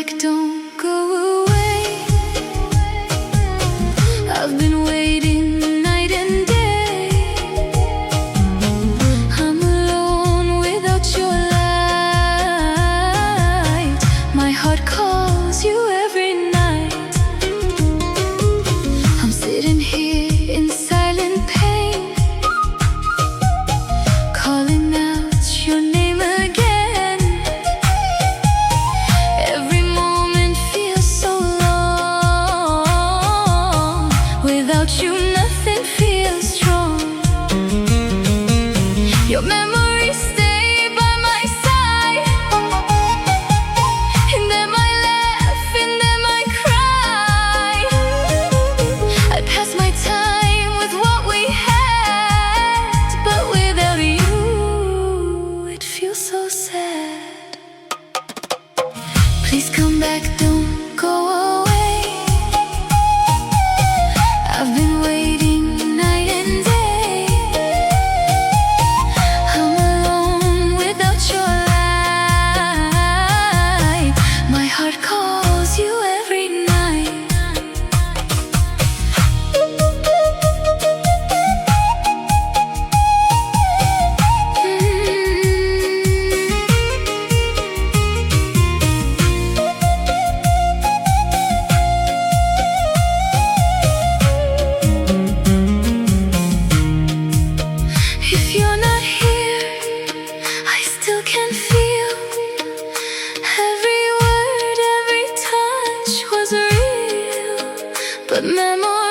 back, don't go away. I've been waiting night and day. I'm alone without your light. My heart calls you every night. I'm sitting here in silent pain, calling out your name again. Every moment feels so long. Without you, nothing feels strong. Your memories stay by my side. In them I laugh, in them I cry. I pass my time with what we had, but without you, it feels so sad. Please come back, don't go away. I've been waiting night and day. I'm alone without your light. My heart calls you every night. If you're not here, I still can feel every word, every touch was real, but memories